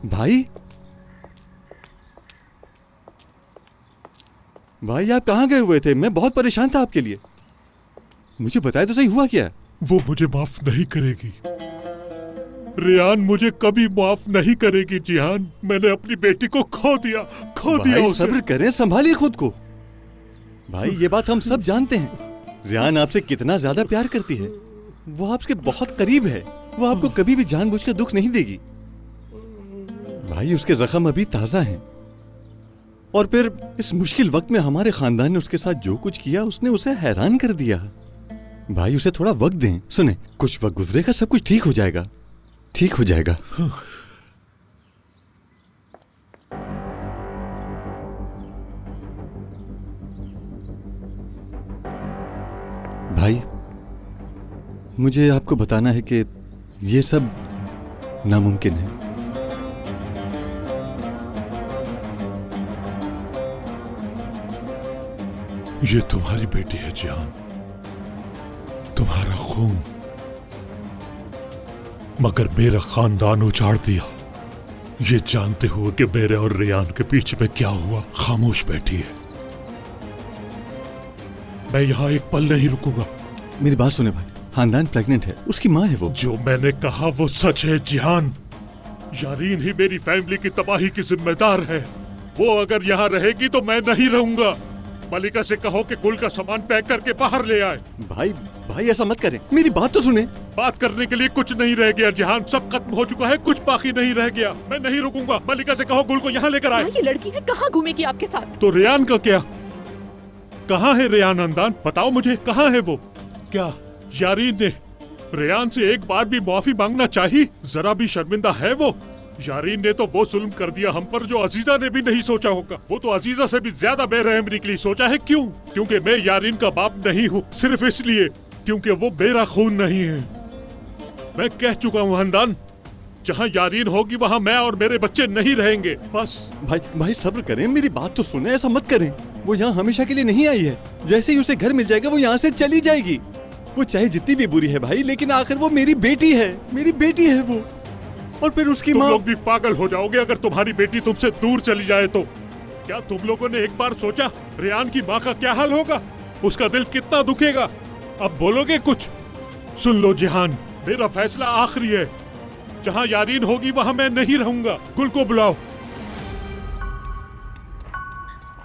भाई, भाई आप कहाँ गए हुए थे? मैं बहुत परेशान था आपके लिए। मुझे बताए तो सही, हुआ क्या? वो मुझे माफ नहीं करेगी। रेयान मुझे कभी माफ नहीं करेगी जिहान। मैंने अपनी बेटी को खो दिया भाई सब्र करें, संभालिए खुद को। भाई ये बात हम सब जानते हैं, रेयान आपसे कितना ज्यादा प्यार करती है। वो आपके बहुत करीब है। वो आपको कभी भी जानबूझकर दुख नहीं देगी। भाई उसके जख्म अभी ताजा हैं। और फिर इस मुश्किल वक्त में हमारे खानदान ने उसके साथ जो कुछ किया, उसने उसे हैरान कर दिया। भाई उसे थोड़ा वक्त दें। सुने, कुछ वक्त गुजरेगा, सब कुछ ठीक हो जाएगा, ठीक हो जाएगा। भाई मुझे आपको बताना है कि ये सब नामुमकिन है। ये तुम्हारी बेटी है जिहान, तुम्हारा खून, मगर मेरा खानदान उजाड़ दिया ये जानते हुए कि मेरे और रेयान के पीछे में क्या हुआ। खामोश बैठी है। मैं यहाँ एक पल नहीं रुकूंगा। मेरी बात सुने भाई, खानदान प्रेग्नेंट है, उसकी माँ है वो। जो मैंने कहा वो सच है जिहान। यारीन ही मेरी फैमिली की तबाही की जिम्मेदार है। वो अगर यहाँ रहेगी तो मैं नहीं रहूंगा। मलिका से कहो कि गुल का सामान पैक करके बाहर ले आए। भाई ऐसा मत करें, मेरी बात तो सुने। बात करने के लिए कुछ नहीं रह गया जिहान, सब खत्म हो चुका है, कुछ बाकी नहीं रह गया। मैं नहीं रुकूंगा। मलिका से कहो गुल को यहाँ लेकर आए। ये लड़की है, कहाँ घूमेगी आपके साथ? तो रेयान का क्या? कहाँ है रेयान अंदान? बताओ मुझे, कहाँ है वो? क्या यारीन ने रेयान से एक बार भी माफी मांगना चाहिए? जरा भी शर्मिंदा है वो? यारीन ने तो वो जुल्म कर दिया हम पर जो अजीजा ने भी नहीं सोचा होगा। वो तो अजीजा से भी ज्यादा बेरहम निकली। सोचा है क्यों? क्योंकि मैं यारीन का बाप नहीं हूँ, सिर्फ इसलिए क्योंकि वो मेरा खून नहीं है। मैं कह चुका हूँ हंदान, जहाँ यारीन होगी वहाँ मैं और मेरे बच्चे नहीं रहेंगे, बस। भाई सब्र करें, मेरी बात तो सुने, ऐसा मत करें। वो यहाँ हमेशा के लिए नहीं आई है। जैसे ही उसे घर मिल जाएगा वो यहाँ से चली जाएगी। वो चाहे जितनी भी बुरी है भाई, लेकिन आखिर वो मेरी बेटी है, मेरी बेटी है वो। और फिर उसकी माँ। तुम लोग भी पागल हो जाओगे अगर तुम्हारी बेटी तुमसे दूर चली जाए तो। क्या तुम लोगों ने एक बार सोचा रेयान की माँ का क्या हाल होगा? उसका दिल कितना दुखेगा? अब बोलोगे कुछ? सुन लो जिहान, मेरा फैसला आखिरी है। जहाँ यारीन होगी वहाँ मैं नहीं रहूंगा। गुल को बुलाओ।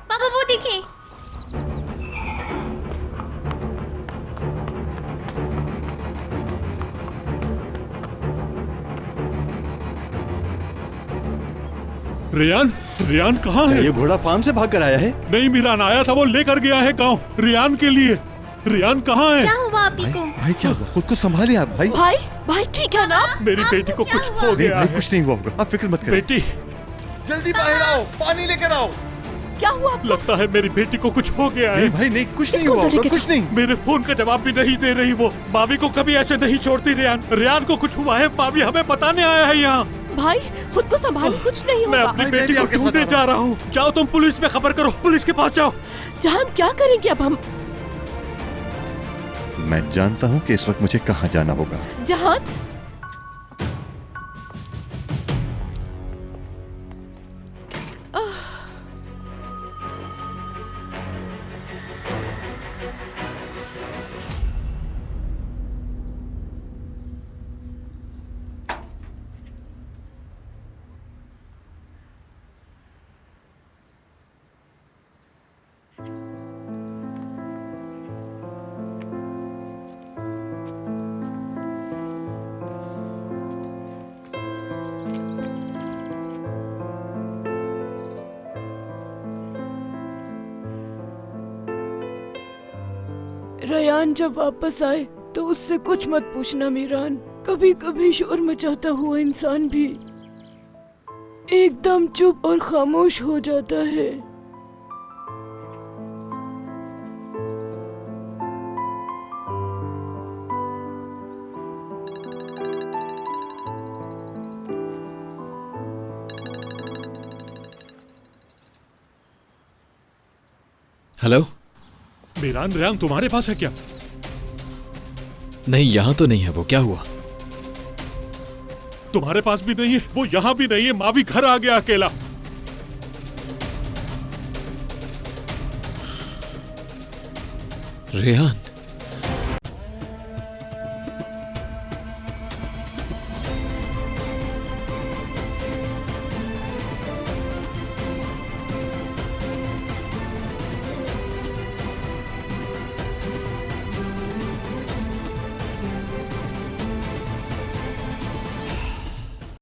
पापा वो देखिए। रेयान, रेयान कहाँ है? ये घोड़ा फार्म से भाग कर आया है? नहीं, मिरान आया था, वो लेकर गया है गांव रेयान के लिए। रेयान कहाँ है? क्या हुआ आपी को? भाई क्या हुआ? खुद को संभालिए आप। भाई ठीक है ना? मेरी बेटी को कुछ हो गया है। कुछ नहीं हुआ होगा, आप फिक्र मत करें। बेटी जल्दी बाहर आओ, पानी लेकर आओ। क्या हुआ आपको? लगता है मेरी बेटी को कुछ हो गया है। भाई नहीं, कुछ नहीं हुआ होगा, कुछ नहीं। मेरे फोन का जवाब भी नहीं दे रही वो। मावी को कभी ऐसे नहीं छोड़ती रेयान। रेयान को कुछ हुआ है, मावी हमें बताने आया है यहाँ। भाई खुद को संभालिए, कुछ नहीं मैं होगा। अपनी बेटी को ढूंढने जा रहा हूँ। जाओ तुम पुलिस में खबर करो, पुलिस के पास जाओ। जहान क्या करेंगे अब हम? मैं जानता हूँ कि इस वक्त मुझे कहाँ जाना होगा। जहान रेयान जब वापस आए तो उससे कुछ मत पूछना मीरान। कभी कभी शोर मचाता हुआ इंसान भी एकदम चुप और खामोश हो जाता है। हेलो। मीरान, रेयान तुम्हारे पास है क्या? नहीं, यहाँ तो नहीं है वो। क्या हुआ? तुम्हारे पास भी नहीं है, वो यहाँ भी नहीं है, मावी घर आ गया अकेला। रेहान,